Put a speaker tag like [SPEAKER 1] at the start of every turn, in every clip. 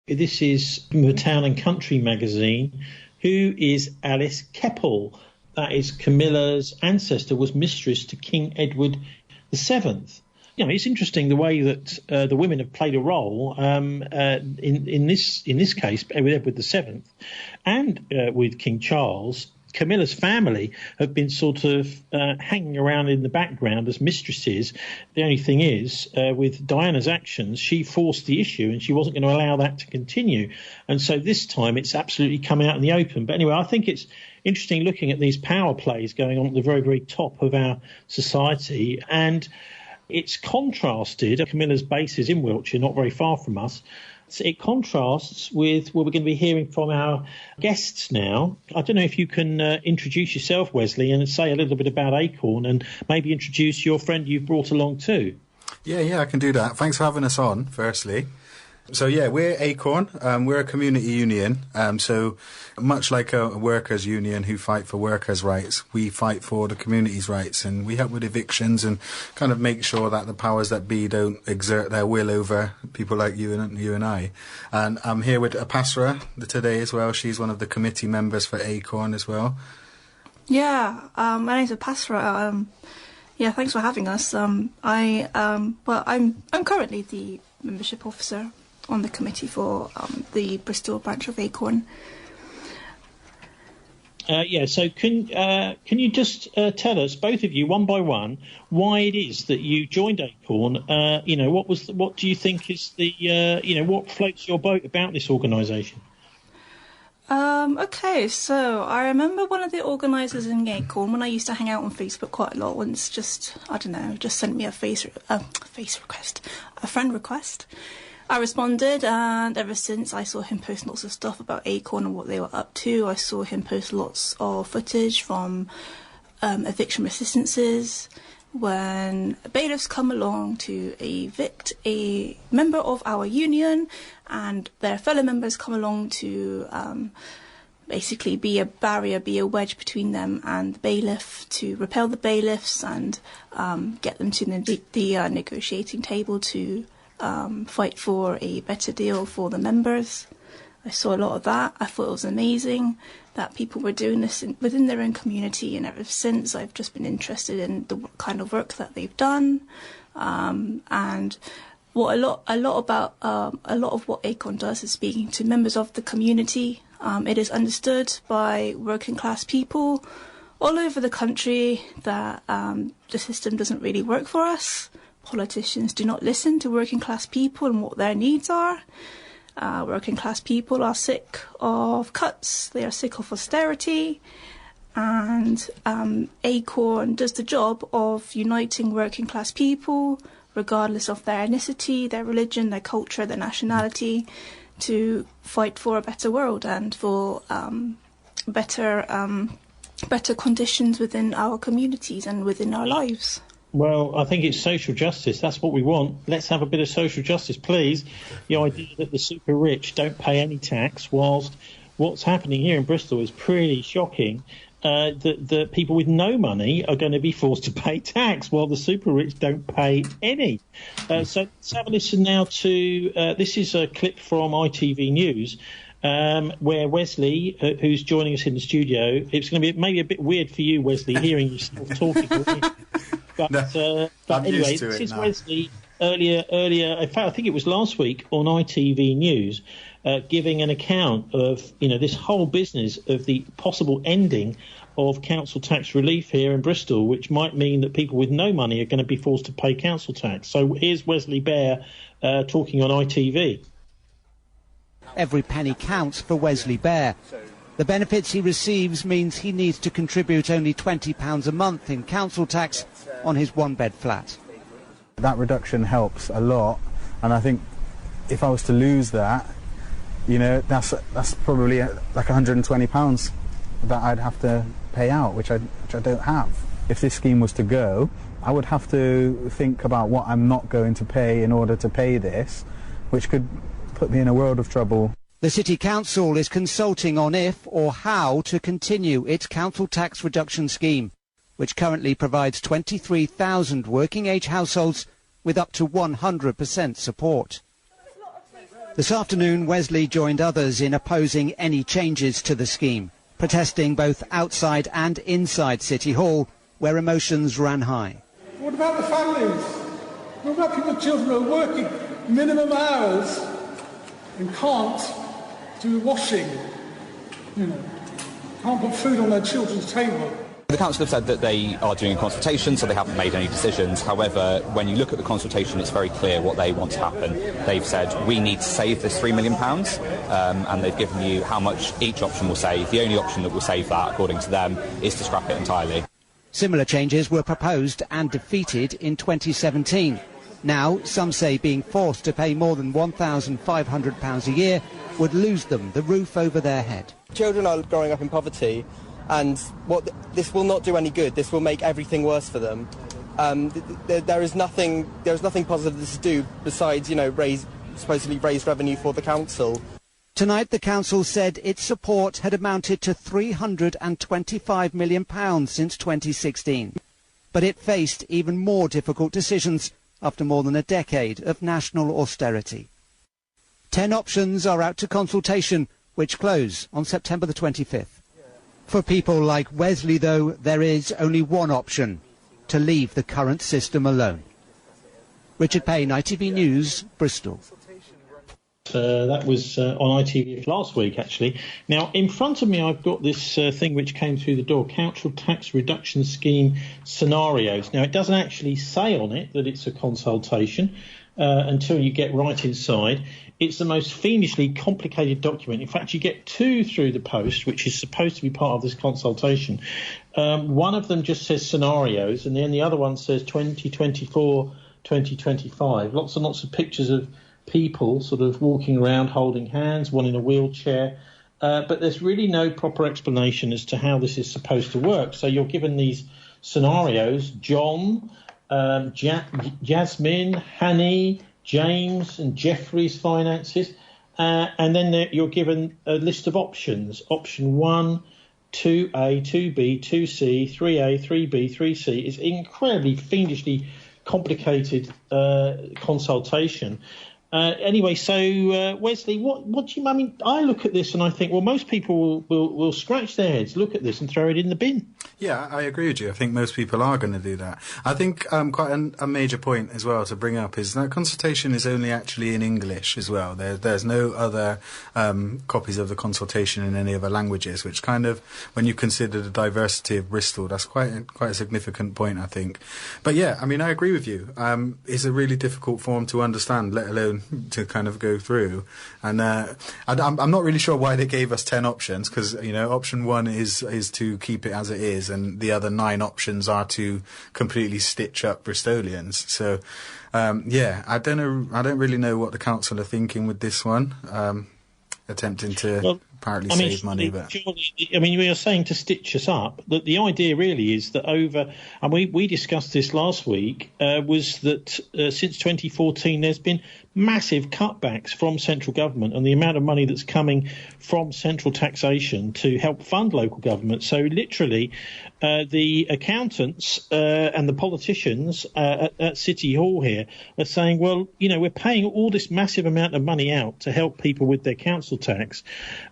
[SPEAKER 1] This is from the Town and Country magazine. Who is Alice Keppel? That is Camilla's ancestor, was mistress to King Edward VII. You know, it's interesting the way that the women have played a role in this case with Edward VII and with King Charles. Camilla's family have been sort of hanging around in the background as mistresses. The only thing is, with Diana's actions, she forced the issue and she wasn't going to allow that to continue. And so this time it's absolutely come out in the open. But anyway, I think it's interesting looking at these power plays going on at the very, very top of our society. And it's contrasted. Camilla's base is in Wiltshire, not very far from us. It contrasts with what we're going to be hearing from our guests now. I don't know if you can introduce yourself, Wesley, and say a little bit about Acorn and maybe introduce your friend you've brought along too.
[SPEAKER 2] Yeah, I can do that. Thanks for having us on, firstly. So, yeah, we're Acorn. We're a community union. So much like a workers' union who fight for workers' rights, we fight for the community's rights, and we help with evictions and kind of make sure that the powers that be don't exert their will over people like you and I. And I'm here with Apasra today as well. She's one of the committee members for Acorn as well.
[SPEAKER 3] Yeah, my name's Apasra. Yeah, thanks for having us. I'm currently the membership officer on the committee for the Bristol branch of Acorn.
[SPEAKER 1] So can you just tell us, both of you, one by one, why it is that you joined Acorn? What do you think is what floats your boat about this organisation?
[SPEAKER 3] Okay, so I remember one of the organisers in Acorn, when I used to hang out on Facebook quite a lot, once just sent me a friend request. I responded, and ever since I saw him post lots of stuff about Acorn and what they were up to. I saw him post lots of footage from eviction resistances, when bailiffs come along to evict a member of our union and their fellow members come along to basically be a barrier, be a wedge between them and the bailiff, to repel the bailiffs and get them to the negotiating table to fight for a better deal for the members. I saw a lot of that. I thought it was amazing that people were doing this within their own community, and ever since I've just been interested in the kind of work that they've done, and what a lot of what Acorn does is speaking to members of the community. It is understood by working class people all over the country that the system doesn't really work for us. Politicians do not listen to working class people and what their needs are. Working class people are sick of cuts, they are sick of austerity, and Acorn does the job of uniting working class people, regardless of their ethnicity, their religion, their culture, their nationality, to fight for a better world and for better conditions within our communities and within our lives.
[SPEAKER 1] Well, I think it's social justice. That's what we want. Let's have a bit of social justice, please. The idea that the super rich don't pay any tax, whilst what's happening here in Bristol is pretty shocking, that people with no money are going to be forced to pay tax while the super rich don't pay any. So let's have a listen now to, this is a clip from ITV News, where Wesley, who's joining us in the studio, it's going to be maybe a bit weird for you, Wesley, hearing yourself talking. But anyway, this is Wesley earlier. In fact, I think it was last week on ITV News, giving an account of this whole business of the possible ending of council tax relief here in Bristol, which might mean that people with no money are going to be forced to pay council tax. So here's Wesley Bear talking on ITV.
[SPEAKER 4] Every penny counts for Wesley Bear. The benefits he receives means he needs to contribute only £20 a month in council tax on his one-bed flat.
[SPEAKER 5] That reduction helps a lot, and I think if I was to lose that, that's probably like £120 that I'd have to pay out, which I don't have. If this scheme was to go, I would have to think about what I'm not going to pay in order to pay this, which could put me in a world of trouble.
[SPEAKER 4] The City Council is consulting on if or how to continue its council tax reduction scheme, which currently provides 23,000 working-age households with up to 100% support. This afternoon, Wesley joined others in opposing any changes to the scheme, protesting both outside and inside City Hall, where emotions ran high.
[SPEAKER 6] What about the families? What about people with children who are working minimum hours and can't do washing? Can't put food on their children's table.
[SPEAKER 7] The council have said that they are doing a consultation, so they haven't made any decisions. However, when you look at the consultation, it's very clear what they want to happen. They've said, we need to save this £3 million, and they've given you how much each option will save. The only option that will save that, according to them, is to scrap it entirely.
[SPEAKER 4] Similar changes were proposed and defeated in 2017. Now, some say being forced to pay more than £1,500 a year would lose them the roof over their head.
[SPEAKER 8] Children are growing up in poverty, and this will not do any good. This will make everything worse for them. There is nothing positive this to do besides, supposedly raise revenue for the council.
[SPEAKER 4] Tonight, the council said its support had amounted to £325 million since 2016. But it faced even more difficult decisions after more than a decade of national austerity. 10 options are out to consultation, which close on September the 25th. For people like Wesley, though, there is only one option: to leave the current system alone. Richard Payne, ITV News, Bristol.
[SPEAKER 1] That was on ITV last week, actually. Now, in front of me, I've got this thing which came through the door, Council Tax Reduction Scheme Scenarios. Now, it doesn't actually say on it that it's a consultation until you get right inside. It's the most fiendishly complicated document. In fact, you get two through the post, which is supposed to be part of this consultation. One of them just says scenarios, and then the other one says 2024, 2025. Lots and lots of pictures of people sort of walking around holding hands, one in a wheelchair. But there's really no proper explanation as to how this is supposed to work. So you're given these scenarios: John, Jasmine, Hanny, James and Jeffrey's finances, and then you're given a list of options. Option 1, 2A, 2B, 2C, 3A, 3B, 3C is incredibly fiendishly complicated consultation. Anyway, so Wesley, what do you? I mean, I look at this and I think, well, most people will scratch their heads, look at this, and throw it in the bin.
[SPEAKER 2] Yeah, I agree with you. I think most people are going to do that. I think quite a major point as well to bring up is that consultation is only actually in English as well. There's no other copies of the consultation in any other languages, which kind of, when you consider the diversity of Bristol, that's quite a significant point, I think. But yeah, I mean, I agree with you. It's a really difficult form to understand, let alone to kind of go through. And I'm not really sure why they gave us 10 options, because option 1 is to keep it as it is, and the other 9 options are to completely stitch up Bristolians. So I don't really know what the council are thinking with this one, attempting to apparently save money. But
[SPEAKER 1] we are saying to stitch us up. That the idea really is that and we discussed this last week, was that since 2014 there's been massive cutbacks from central government and the amount of money that's coming from central taxation to help fund local government. So literally the accountants and the politicians at City Hall here are saying, well, we're paying all this massive amount of money out to help people with their council tax.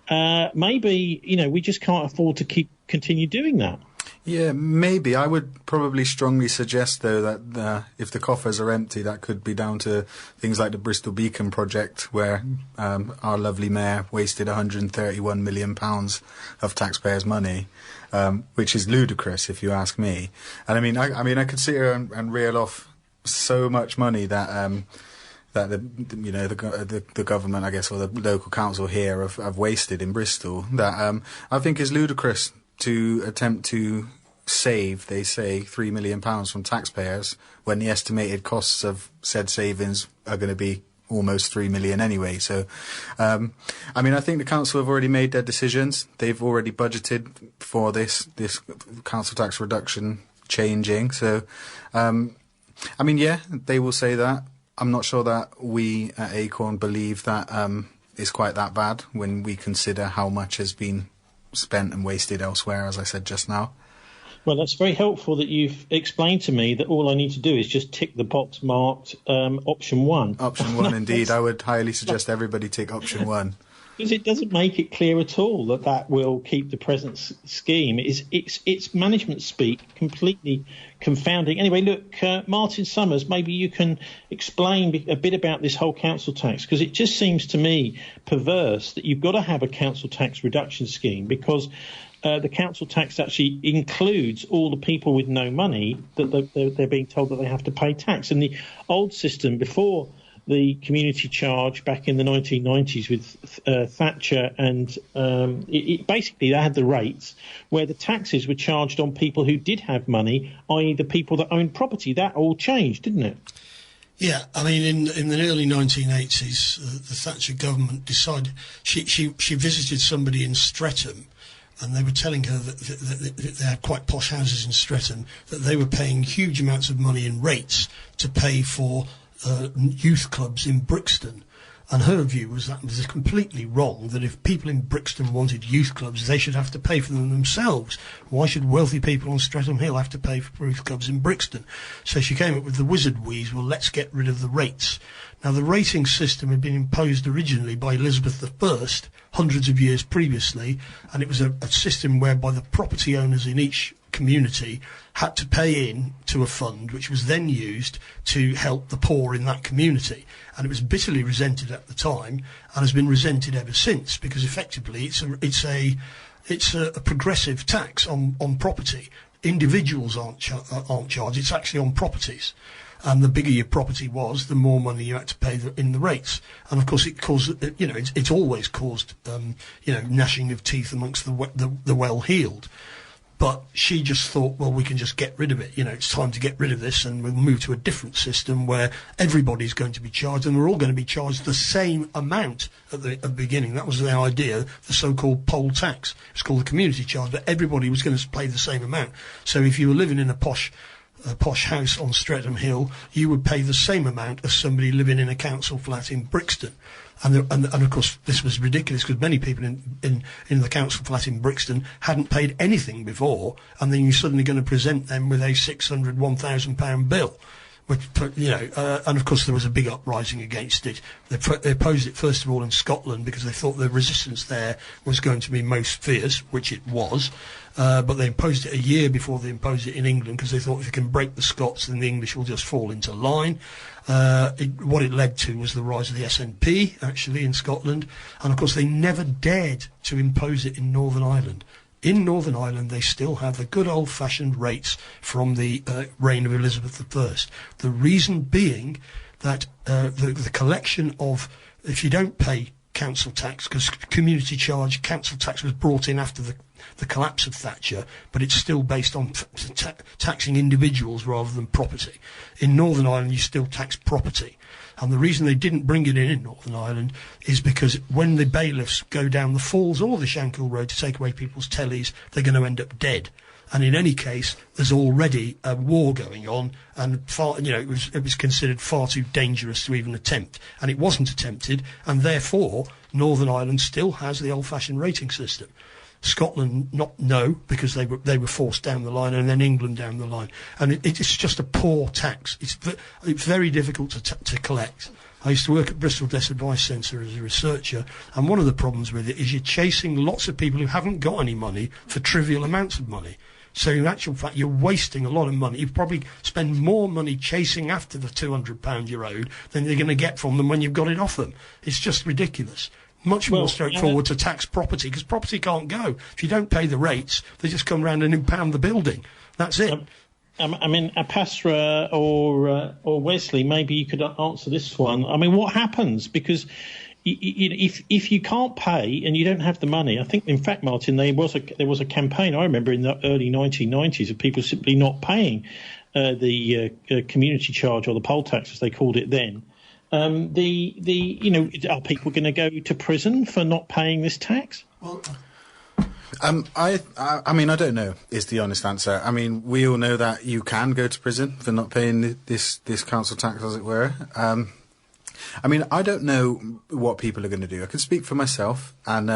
[SPEAKER 1] Maybe, we just can't afford to continue doing that.
[SPEAKER 2] Yeah, maybe. I would probably strongly suggest, though, that if the coffers are empty, that could be down to things like the Bristol Beacon project, where our lovely mayor wasted £131 million of taxpayers' money, which is ludicrous, if you ask me. And I could sit here and reel off so much money that the government, I guess, or the local council here have wasted in Bristol, that I think is ludicrous to attempt to save, they say, £3 million from taxpayers when the estimated costs of said savings are going to be almost £3 million anyway. So, I think the council have already made their decisions. They've already budgeted for this council tax reduction changing. So, they will say that. I'm not sure that we at Acorn believe that it's quite that bad when we consider how much has been spent and wasted elsewhere, as I said just now.
[SPEAKER 1] Well, that's very helpful that you've explained to me that all I need to do is just tick the box marked option 1.
[SPEAKER 2] Option 1, indeed. I would highly suggest everybody tick option 1.
[SPEAKER 1] Because it doesn't make it clear at all that will keep the present scheme. It's management speak, completely confounding. Anyway, look, Martin Summers, maybe you can explain a bit about this whole council tax, because it just seems to me perverse that you've got to have a council tax reduction scheme, because the council tax actually includes all the people with no money that they're being told that they have to pay tax. And the old system before the community charge back in the 1990s with Thatcher, and basically they had the rates where the taxes were charged on people who did have money, i.e. the people that owned property. That all changed, didn't it?
[SPEAKER 9] Yeah, I mean, in the early 1980s, the Thatcher government decided she visited somebody in Streatham, and they were telling her that they had quite posh houses in Streatham, that they were paying huge amounts of money in rates to pay for youth clubs in Brixton. And her view was that was completely wrong, that if people in Brixton wanted youth clubs, they should have to pay for them themselves. Why should wealthy people on Streatham Hill have to pay for youth clubs in Brixton? So she came up with the wizard wheeze, well, let's get rid of the rates. Now, the rating system had been imposed originally by Elizabeth I, hundreds of years previously, and it was a system whereby the property owners in each community had to pay in to a fund which was then used to help the poor in that community. And it was bitterly resented at the time and has been resented ever since, because effectively it's a progressive tax on property. Individuals aren't charged, it's actually on properties. And the bigger your property was, the more money you had to pay in the rates. And of course, it caused, it's always caused, gnashing of teeth amongst the well-heeled. But she just thought, well, we can just get rid of it. It's time to get rid of this, and we'll move to a different system where everybody's going to be charged, and we're all going to be charged the same amount at the beginning. That was the idea, the so-called poll tax. It's called the community charge, but everybody was going to pay the same amount. So if you were living in a posh house on Streatham Hill, you would pay the same amount as somebody living in a council flat in Brixton. And of course, this was ridiculous, because many people in the council flat in Brixton hadn't paid anything before, and then you're suddenly going to present them with a £600, £1,000 bill. Which, and of course there was a big uprising against it. They opposed it first of all in Scotland, because they thought the resistance there was going to be most fierce, which it was. But they imposed it a year before they imposed it in England, because they thought if you can break the Scots, then the English will just fall into line. What it led to was the rise of the SNP, actually, in Scotland. And of course they never dared to impose it in Northern Ireland. In Northern Ireland, they still have the good old-fashioned rates from the reign of Elizabeth I. The reason being that the collection of, if you don't pay council tax, because community charge, council tax was brought in after the collapse of Thatcher, but it's still based on taxing individuals rather than property. In Northern Ireland, you still tax property. And the reason they didn't bring it in Northern Ireland is because when the bailiffs go down the Falls or the Shankill Road to take away people's tellies, they're going to end up dead. And in any case, there's already a war going on, and it was considered far too dangerous to even attempt. And it wasn't attempted, and therefore Northern Ireland still has the old-fashioned rating system. Scotland, no, because they were forced down the line, and then England down the line. And it's just a poor tax. It's very difficult to collect. I used to work at Bristol Debt Advice Centre as a researcher, and one of the problems with it is you're chasing lots of people who haven't got any money for trivial amounts of money. So in actual fact, you're wasting a lot of money. You probably spend more money chasing after the £200 you owed than you're going to get from them when you've got it off them. It's just ridiculous. Much more straightforward to tax property, because property can't go. If you don't pay the rates, they just come round and impound the building. That's it.
[SPEAKER 1] I mean, Apasra or Wesley, maybe you could answer this one. I mean, what happens? Because if you can't pay and you don't have the money, I think, in fact, Martin, there was a campaign, I remember, in the early 1990s of people simply not paying the community charge, or the poll tax, as they called it then. Are people going to go to prison for not paying this tax?
[SPEAKER 9] Well,
[SPEAKER 2] I mean, I don't know, is the honest answer. I mean, we all know that you can go to prison for not paying this council tax, as it were. I mean, I don't know what people are going to do. I can speak for myself, and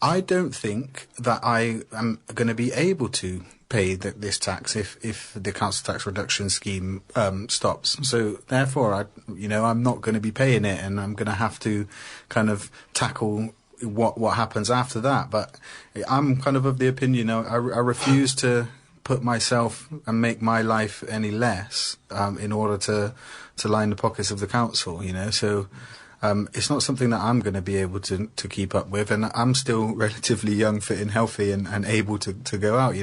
[SPEAKER 2] I don't think that I am going to be able to pay this tax if the council tax reduction scheme stops. So therefore, I'm not going to be paying it, and I'm going to have to kind of tackle what happens after that. But I'm kind of the opinion I refuse to put myself and make my life any less in order to line the pockets of the council. So. It's not something that I'm going to be able to keep up with, and I'm still relatively young, fit and healthy and able to go out,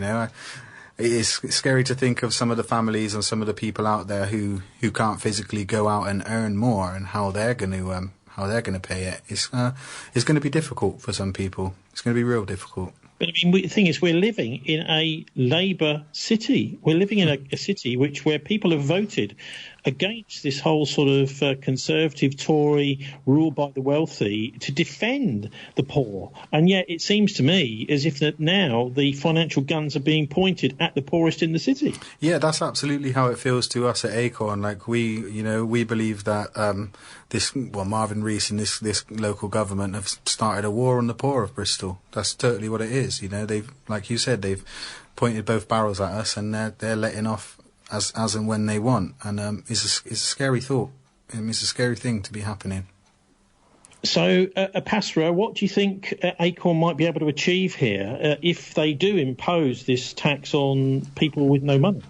[SPEAKER 2] It's scary to think of some of the families and some of the people out there who can't physically go out and earn more, and how they're going to pay it. It's going to be difficult for some people. It's going to be real difficult.
[SPEAKER 1] But the thing is, we're living in a Labour city. We're living in a city where people have voted against this whole sort of conservative Tory rule by the wealthy to defend the poor. And yet it seems to me as if that now the financial guns are being pointed at the poorest in the city.
[SPEAKER 2] Yeah, that's absolutely how it feels to us at Acorn. Like we believe that Marvin Rees and this local government have started a war on the poor of Bristol. That's totally what it is. They've, like you said, they've pointed both barrels at us, and they're letting off as and when they want. And it's a scary thought. It's a scary thing to be happening.
[SPEAKER 1] So, Apasra, what do you think Acorn might be able to achieve here if they do impose this tax on people with no money?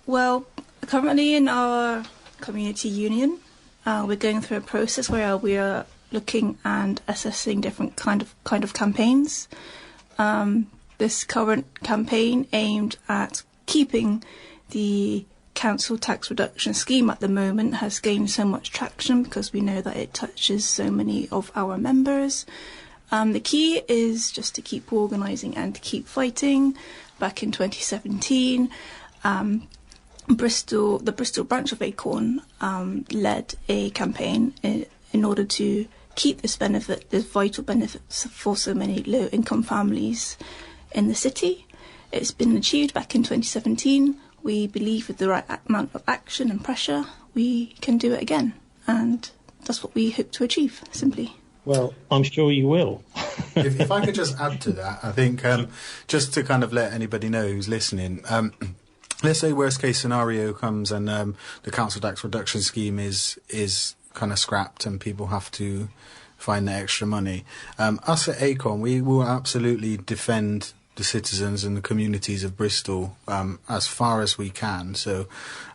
[SPEAKER 3] Well, currently in our community union, we're going through a process where we are looking and assessing different kind of campaigns. This current campaign aimed at keeping the council tax reduction scheme at the moment has gained so much traction because we know that it touches so many of our members. The key is just to keep organising and to keep fighting. Back in 2017, the Bristol branch of Acorn led a campaign in order to keep this vital benefits for so many low-income families in the city. It's been achieved back in 2017. We believe with the right amount of action and pressure, we can do it again. And that's what we hope to achieve, simply.
[SPEAKER 1] Well, I'm sure you will.
[SPEAKER 2] if I could just add to that, I think just to kind of let anybody know who's listening, let's say worst case scenario comes and the council tax reduction scheme is kind of scrapped and people have to find the extra money. Us at Acorn, we will absolutely defend the citizens and the communities of Bristol as far as we can. So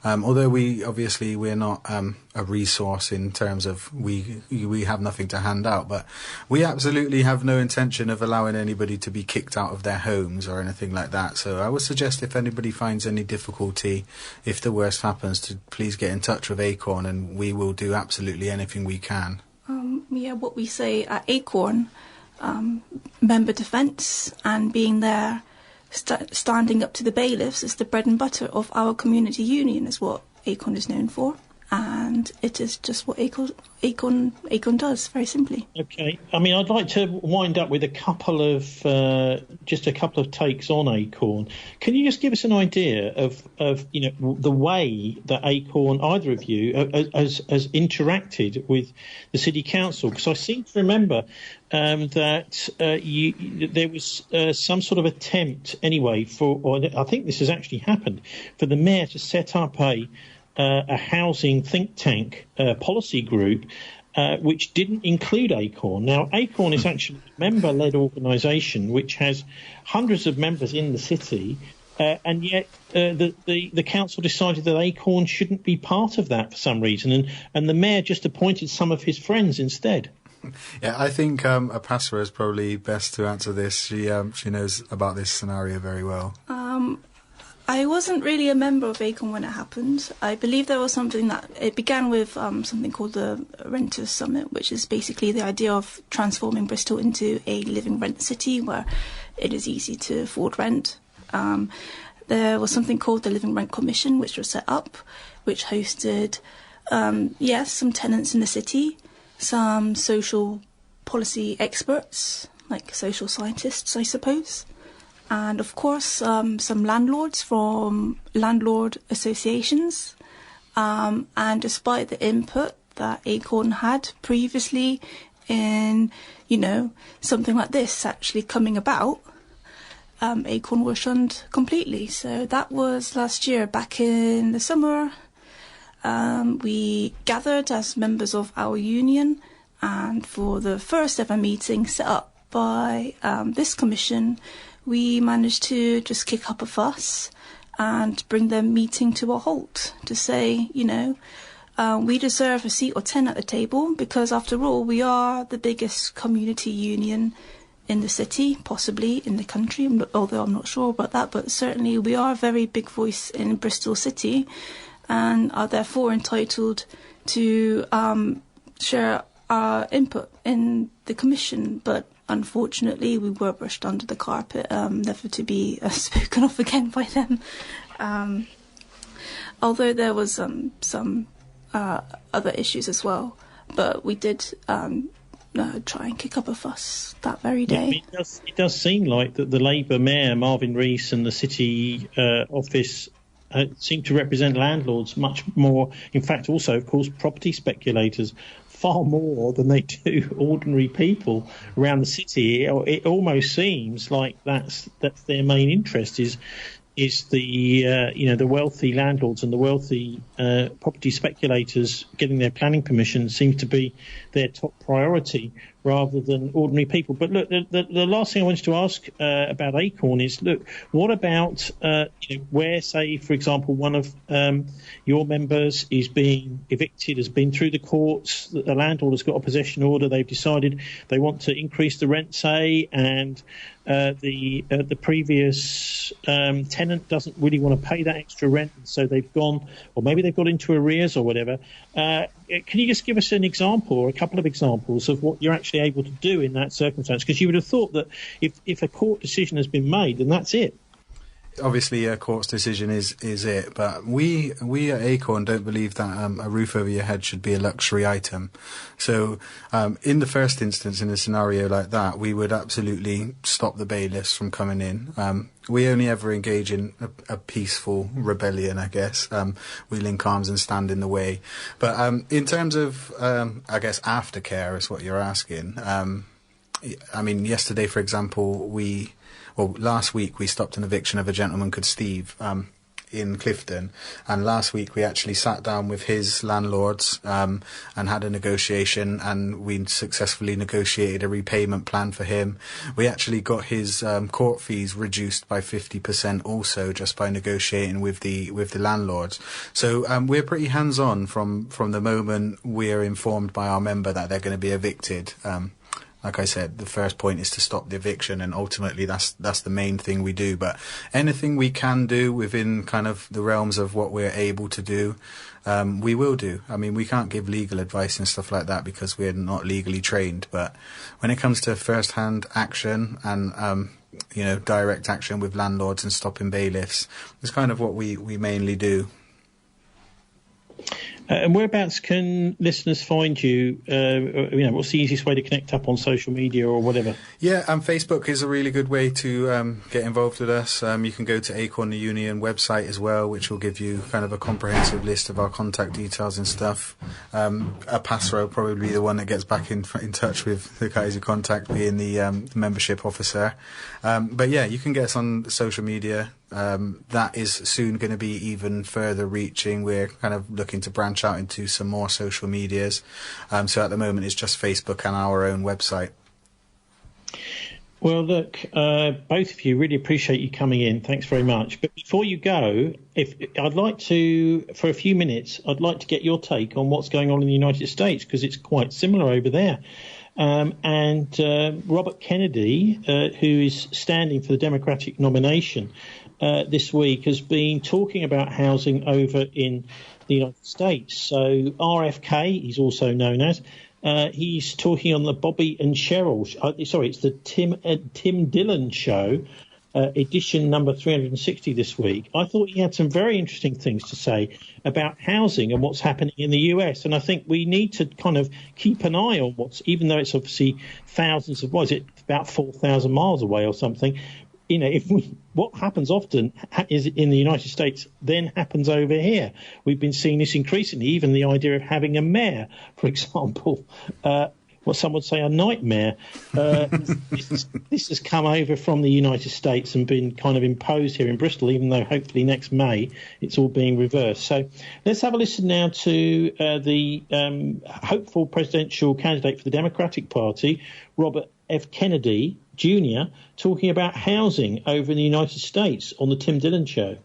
[SPEAKER 2] although we're not a resource in terms of we have nothing to hand out, but we absolutely have no intention of allowing anybody to be kicked out of their homes or anything like that. So I would suggest if anybody finds any difficulty, if the worst happens, to please get in touch with Acorn, and we will do absolutely anything we can.
[SPEAKER 3] What we say at Acorn, member defence and being there, standing up to the bailiffs is the bread and butter of our community union, is what Acorn is known for, and it is just what Acorn does, very simply. Okay,
[SPEAKER 1] I mean, I'd like to wind up with a couple of takes on Acorn. Can you just give us an idea of the way that Acorn, either of you, has interacted with the city council? Because I seem to remember that there was some sort of attempt anyway or I think this has actually happened, for the mayor to set up a housing think tank policy group which didn't include Acorn. Now, Acorn is actually a member-led organisation which has hundreds of members in the city, and yet the council decided that Acorn shouldn't be part of that for some reason, and the mayor just appointed some of his friends instead.
[SPEAKER 2] Yeah, I think Apasra is probably best to answer this. She knows about this scenario very well.
[SPEAKER 3] I wasn't really a member of Acorn when it happened. I believe there was something that it began with something called the Renters Summit, which is basically the idea of transforming Bristol into a living rent city where it is easy to afford rent. There was something called the Living Rent Commission, which was set up, which hosted, some tenants in the city, some social policy experts, like social scientists, I suppose. And, of course, some landlords from landlord associations. And despite the input that Acorn had previously in, something like this actually coming about, Acorn were shunned completely. So that was last year, back in the summer. We gathered as members of our union, and for the first ever meeting set up by this commission, we managed to just kick up a fuss and bring the meeting to a halt to say, we deserve a seat or 10 at the table, because after all, we are the biggest community union in the city, possibly in the country, although I'm not sure about that, but certainly we are a very big voice in Bristol City and are therefore entitled to share our input in the commission. But unfortunately, we were brushed under the carpet, never to be spoken of again by them. Although there was some other issues as well, but we did try and kick up a fuss that very day.
[SPEAKER 1] Yeah, it does seem like that the Labour Mayor, Marvin Rees, and the City office seem to represent landlords much more, in fact also, of course, property speculators, far more than they do ordinary people around the city. It almost seems like that's their main interest is the wealthy landlords and the wealthy property speculators getting their planning permission seems to be their top priority rather than ordinary people. But look, the last thing I wanted to ask about Acorn is, look, what about where, say, for example, one of your members is being evicted, has been through the courts, the landlord has got a possession order, they've decided they want to increase the rent, say, and the previous tenant doesn't really want to pay that extra rent, so they've gone, or maybe they've got into arrears or whatever. Can you just give us an example or a couple of examples of what you're actually able to do in that circumstance? Because you would have thought that if a court decision has been made, then that's it.
[SPEAKER 2] Obviously, a court's decision is it, but we at Acorn don't believe that a roof over your head should be a luxury item. So, in the first instance, in a scenario like that, we would absolutely stop the bailiffs from coming in. We only ever engage in a peaceful rebellion, I guess. We link arms and stand in the way. But in terms of, I guess, aftercare is what you're asking. I mean, yesterday, for example, last week we stopped an eviction of a gentleman called Steve in Clifton, and last week we actually sat down with his landlords and had a negotiation, and we successfully negotiated a repayment plan for him. We actually got his court fees reduced by 50% also, just by negotiating with the landlords. So we're pretty hands-on from the moment we're informed by our member that they're going to be evicted. Like I said, the first point is to stop the eviction, and ultimately that's the main thing we do. But anything we can do within kind of the realms of what we're able to do, we will do. I mean, we can't give legal advice and stuff like that because we're not legally trained. But when it comes to first-hand action and direct action with landlords and stopping bailiffs, it's kind of what we mainly do.
[SPEAKER 1] And whereabouts can listeners find you? What's the easiest way to connect up on social media or whatever?
[SPEAKER 2] Yeah, Facebook is a really good way to get involved with us. You can go to Acorn the Union website as well, which will give you kind of a comprehensive list of our contact details and stuff. Apasra will probably be the one that gets back in touch with the guys who contact, being the membership officer. But yeah, you can get us on social media. That is soon going to be even further reaching. We're kind of looking to branch out into some more social medias. So at the moment it's just Facebook and our own website.
[SPEAKER 1] Well, look, both of you, really appreciate you coming in. Thanks very much. But before you go, I'd like to, for a few minutes, I'd like to get your take on what's going on in the United States, because it's quite similar over there. Robert Kennedy, who is standing for the Democratic nomination this week, has been talking about housing over in the United States. So RFK, he's also known as, he's talking on the Bobby and Cheryl, it's the Tim Dillon show, edition number 360 this week. I thought he had some very interesting things to say about housing and what's happening in the US. And I think we need to kind of keep an eye on even though it's obviously thousands of, about 4,000 miles away or something. What happens often is in the United States then happens over here. We've been seeing this increasingly, even the idea of having a mayor, for example, what some would say a nightmare. This has come over from the United States and been kind of imposed here in Bristol, even though hopefully next May it's all being reversed. So let's have a listen now to the hopeful presidential candidate for the Democratic Party, Robert F. Kennedy Jr., talking about housing over in the United States on the Tim Dillon Show.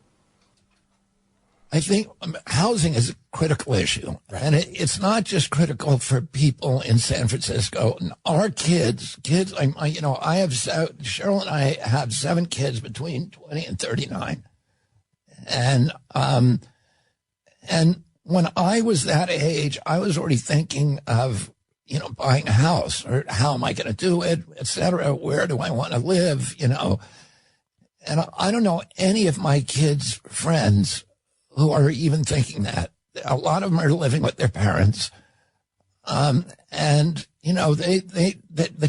[SPEAKER 10] I think housing is a critical issue, and it's not just critical for people in San Francisco. Our kids, I have Cheryl and I have 7 kids between 20 and 39, and when I was that age, I was already thinking of buying a house, or how am I going to do it, et cetera. Where do I want to live, And I don't know any of my kids' friends who are even thinking that. A lot of them are living with their parents. The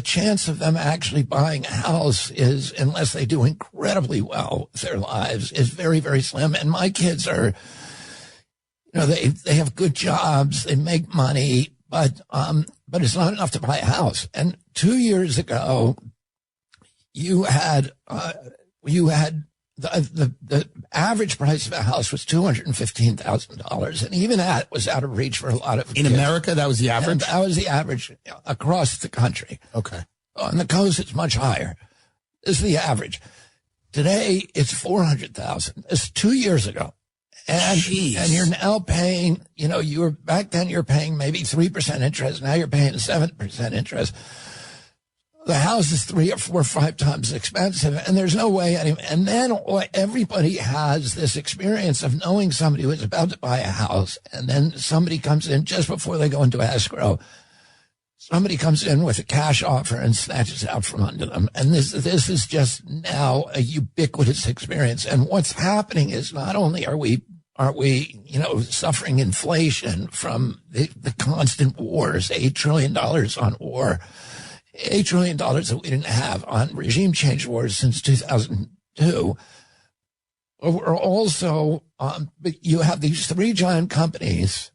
[SPEAKER 10] chance of them actually buying a house is, unless they do incredibly well with their lives, is very, very slim. And my kids are, they have good jobs, they make money, but it's not enough to buy a house. And 2 years ago, you had the average price of a house was $215,000, and even that was out of reach for a lot of kids.
[SPEAKER 11] In America, that was the average?
[SPEAKER 10] And that was the average across the country.
[SPEAKER 11] Okay.
[SPEAKER 10] On the coast, it's much higher. This is the average. Today, it's $400,000. It's 2 years ago. And you're now paying, back then you're paying maybe 3% interest. Now you're paying 7% interest. The house is 3 or 4 or 5 times expensive, and there's no way. And then everybody has this experience of knowing somebody who is about to buy a house, and then somebody comes in just before they go into escrow. Somebody comes in with a cash offer and snatches out from under them. And this is just now a ubiquitous experience. And what's happening is not only are we suffering inflation from the constant wars, $8 trillion on war, $8 trillion that we didn't have on regime change wars since 2002. We're also, you have these 3 giant companies,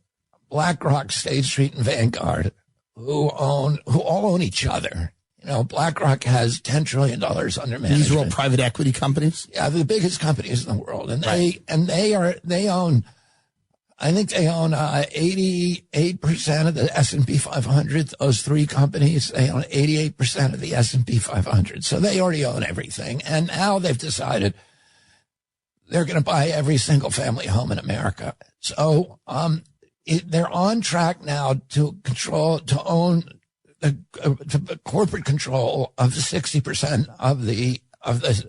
[SPEAKER 10] BlackRock, State Street, and Vanguard, who all own each other. BlackRock has $10 trillion under management.
[SPEAKER 11] These are all private equity companies?
[SPEAKER 10] Yeah, the biggest companies in the world. And they own, I think they own 88% of the S&P 500. Those 3 companies, they own 88% of the S&P 500. So they already own everything. And now they've decided they're going to buy every single family home in America. So they're on track now to own the corporate control of 60% of the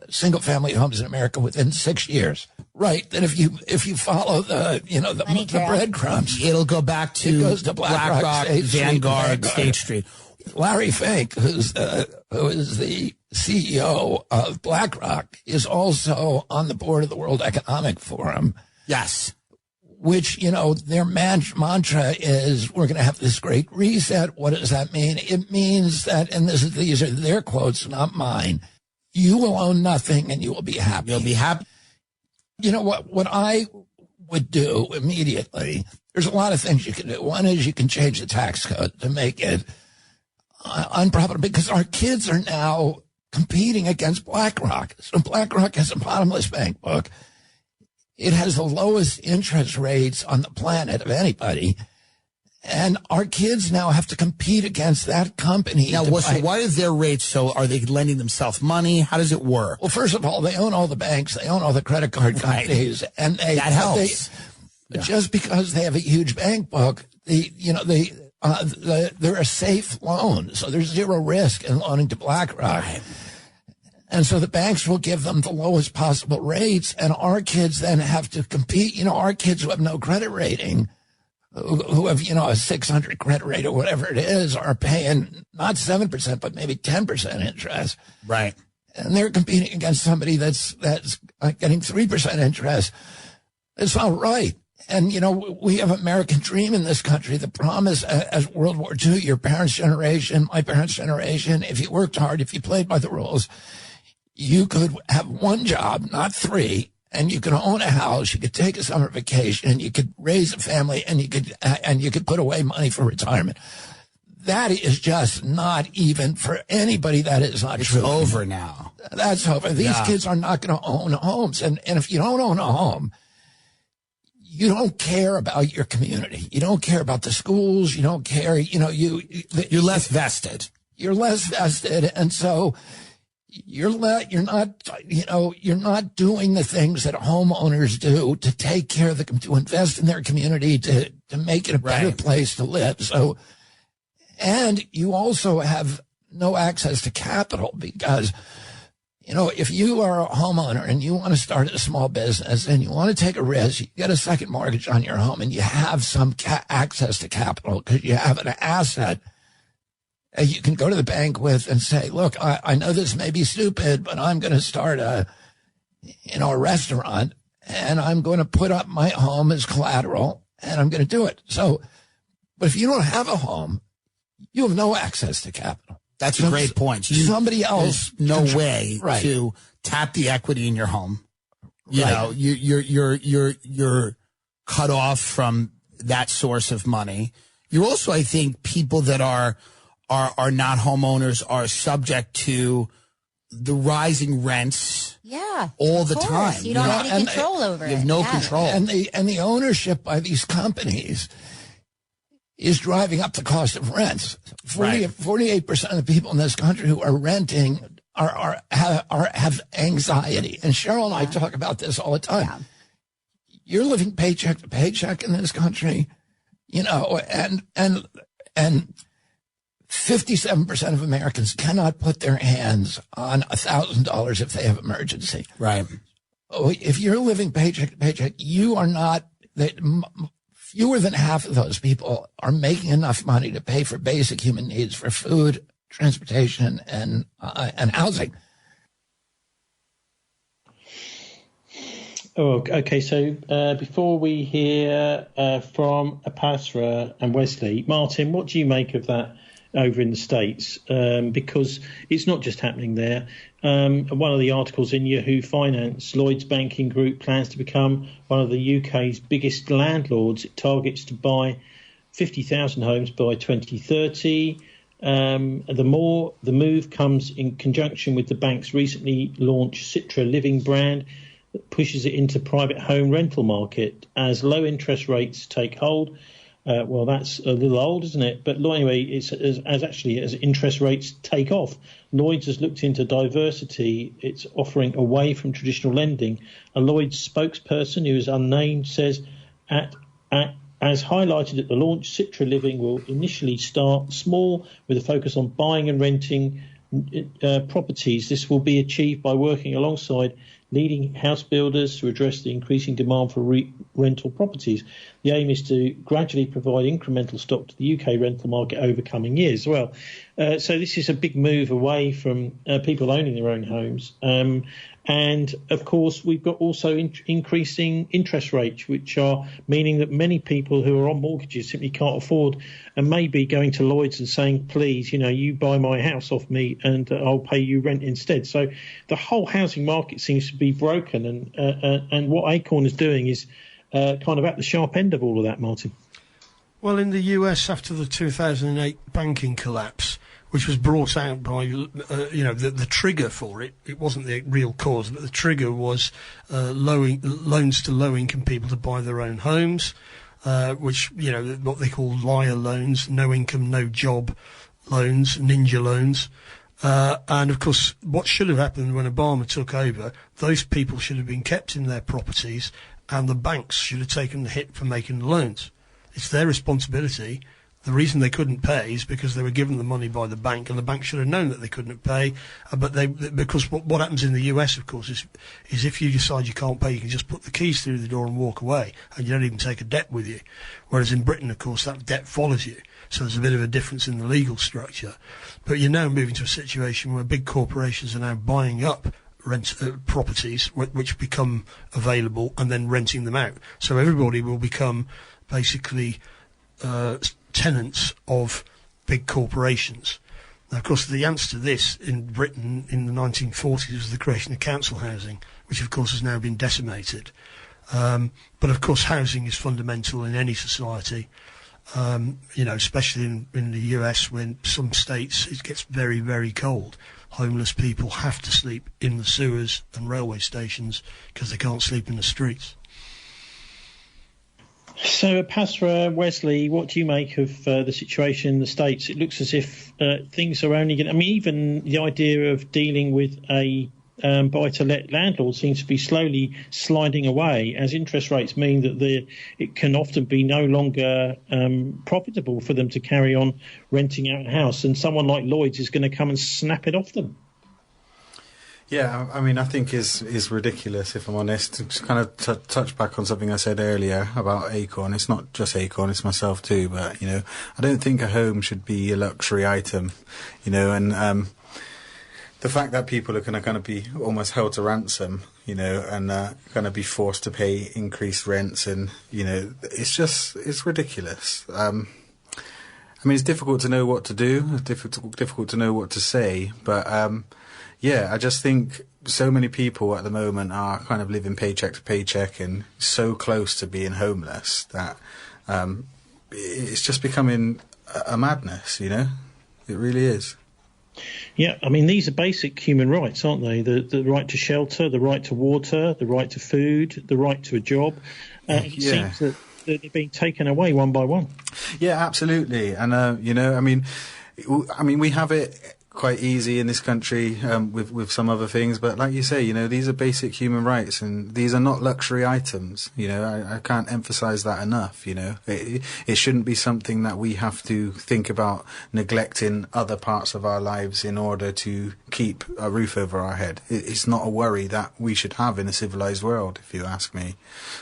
[SPEAKER 10] single family homes in America within 6 years. Right. That if you follow the breadcrumbs,
[SPEAKER 11] it'll go back to,
[SPEAKER 10] it goes to BlackRock,
[SPEAKER 11] Vanguard, State Street.
[SPEAKER 10] Larry Fink, who is the CEO of BlackRock, is also on the board of the World Economic Forum.
[SPEAKER 11] Yes.
[SPEAKER 10] Which, their mantra is, we're going to have this great reset. What does that mean? It means that, and these are their quotes, not mine, you will own nothing and you will be happy.
[SPEAKER 11] You'll be happy.
[SPEAKER 10] What I would do immediately, there's a lot of things you can do. One is you can change the tax code to make it unprofitable, because our kids are now competing against BlackRock. So BlackRock has a bottomless bank book. It has the lowest interest rates on the planet of anybody. And our kids now have to compete against that company.
[SPEAKER 11] Now, why is their rates so? Are they lending themselves money? How does it work?
[SPEAKER 10] Well, first of all, they own all the banks. They own all the credit card companies. And
[SPEAKER 11] that helps.
[SPEAKER 10] Just because they have a huge bank book, they're a safe loan. So there's zero risk in loaning to BlackRock. Right. And so the banks will give them the lowest possible rates, and our kids then have to compete. Our kids who have no credit rating, who have, a 600 credit rate or whatever it is, are paying not 7%, but maybe 10% interest.
[SPEAKER 11] Right.
[SPEAKER 10] And they're competing against somebody that's getting 3% interest. It's not right. And, we have an American dream in this country. The promise as World War II, your parents' generation, my parents' generation, if you worked hard, if you played by the rules, you could have one job, not 3, and you could own a house, you could take a summer vacation, you could raise a family, and you could put away money for retirement. that is just not even for anybody. That is not true.
[SPEAKER 11] It's over now.
[SPEAKER 10] That's over. These kids are not going to own homes. And if you don't own a home, you don't care about your community. You don't care about the schools. You don't care. You're less vested. You're less vested. And so you're not doing the things that homeowners do to take care of to invest in their community, to make it a better place to live. So, and you also have no access to capital because, if you are a homeowner and you want to start a small business and you want to take a risk, you get a second mortgage on your home and you have some access to capital because you have an asset you can go to the bank with and say, look, I know this may be stupid, but I'm going to start a restaurant and I'm going to put up my home as collateral and I'm going to do it. So, but if you don't have a home, you have no access to capital.
[SPEAKER 11] That's a great point.
[SPEAKER 10] Somebody else,
[SPEAKER 11] no way to tap the equity in your home. You're cut off from that source of money. You're also, I think, people that are not homeowners are subject to the rising rents.
[SPEAKER 12] Yeah,
[SPEAKER 11] all the time.
[SPEAKER 12] You don't have any control over it.
[SPEAKER 11] You have no control.
[SPEAKER 10] And the ownership by these companies is driving up the cost of rents. 48% of the people in this country who are renting have anxiety. And Cheryl and I talk about this all the time. Yeah. You're living paycheck to paycheck in this country, and 57% of Americans cannot put their hands on $1,000 if they have emergency.
[SPEAKER 11] Right.
[SPEAKER 10] If you're living paycheck to paycheck, you are not. Fewer than half of those people are making enough money to pay for basic human needs, for food, transportation, and housing.
[SPEAKER 1] Oh, okay. So before we hear from Apasra and Wesley, Martin, what do you make of that over in the States? Because it's not just happening there. One of the articles in Yahoo Finance, Lloyds Banking Group plans to become one of the UK's biggest landlords. It targets to buy 50,000 homes by 2030. The move comes in conjunction with the bank's recently launched Citra Living brand that pushes it into private home rental market as low interest rates take hold. Well, that's a little old, isn't it? But anyway, it's as interest rates take off, Lloyds has looked into diversity. It's offering away from traditional lending. A Lloyds spokesperson who is unnamed says, as highlighted at the launch, Citra Living will initially start small with a focus on buying and renting properties. This will be achieved by working alongside leading house builders to address the increasing demand for rental properties. The aim is to gradually provide incremental stock to the UK rental market over coming years. Well, so this is a big move away from people owning their own homes. And, of course, we've got also increasing interest rates, which are meaning that many people who are on mortgages simply can't afford and may be going to Lloyds and saying, please, you buy my house off me and I'll pay you rent instead. So the whole housing market seems to be broken. And what Acorn is doing is kind of at the sharp end of all of that, Martin.
[SPEAKER 9] Well, in the US, after the 2008 banking collapse, which was brought out by, the trigger for it. It wasn't the real cause, but the trigger was loans to low-income people to buy their own homes, which, what they call liar loans, no income, no job loans, ninja loans. And, of course, what should have happened when Obama took over, those people should have been kept in their properties and the banks should have taken the hit for making the loans. It's their responsibility. The reason they couldn't pay is because they were given the money by the bank, and the bank should have known that they couldn't pay. Because what happens in the US, of course, is if you decide you can't pay, you can just put the keys through the door and walk away, and you don't even take a debt with you. Whereas in Britain, of course, that debt follows you. So there's a bit of a difference in the legal structure. But you're now moving to a situation where big corporations are now buying up properties which become available and then renting them out. So everybody will become basically tenants of big corporations. Now, of course, the answer to this in Britain in the 1940s was the creation of council housing, which, of course, has now been decimated. But, of course, housing is fundamental in any society. Especially in the US, when some states it gets very, very cold. Homeless people have to sleep in the sewers and railway stations because they can't sleep in the streets.
[SPEAKER 1] So, Apasra, Wesley, what do you make of the situation in the States? It looks as if things are only going to... I mean, even the idea of dealing with a buy-to-let landlord seems to be slowly sliding away, as interest rates mean that it can often be no longer profitable for them to carry on renting out a house, and someone like Lloyd's is going to come and snap it off them.
[SPEAKER 2] Yeah, I mean, I think is ridiculous, if I'm honest. Just kind of touch back on something I said earlier about Acorn. It's not just Acorn, it's myself too, but, I don't think a home should be a luxury item, and the fact that people are going to kind of be almost held to ransom, and going to be forced to pay increased rents, and, it's ridiculous. I mean, it's difficult to know what to do, difficult to know what to say, but... I just think so many people at the moment are kind of living paycheck to paycheck and so close to being homeless that it's just becoming a madness, It really is.
[SPEAKER 1] Yeah, I mean, these are basic human rights, aren't they? The right to shelter, the right to water, the right to food, the right to a job. It seems that they're being taken away one by one. Yeah,
[SPEAKER 2] absolutely. And, we have it quite easy in this country with some other things, but like you say, these are basic human rights, and these are not luxury items. I can't emphasize that enough. It shouldn't be something that we have to think about neglecting other parts of our lives in order to keep a roof over our head. It's not a worry that we should have in a civilized world, if you ask me.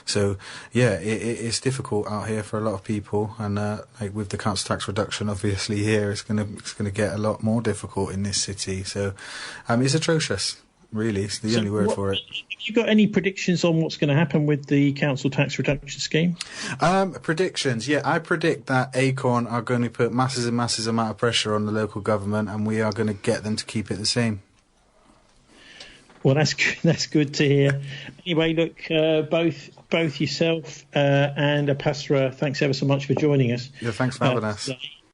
[SPEAKER 2] So it's difficult out here for a lot of people, and like with the council tax reduction, obviously here it's gonna get a lot more difficult in this city. So it's atrocious, really. It's the only word for it.
[SPEAKER 1] Have you got any predictions on what's going to happen with the council tax reduction scheme?
[SPEAKER 2] Predictions, yeah. I predict that Acorn are going to put massive and massive amount of pressure on the local government, and we are going to get them to keep it the same.
[SPEAKER 1] Well, that's good to hear. Anyway, look, both yourself and Apasra, thanks ever so much for joining us.
[SPEAKER 2] Yeah, thanks for having us.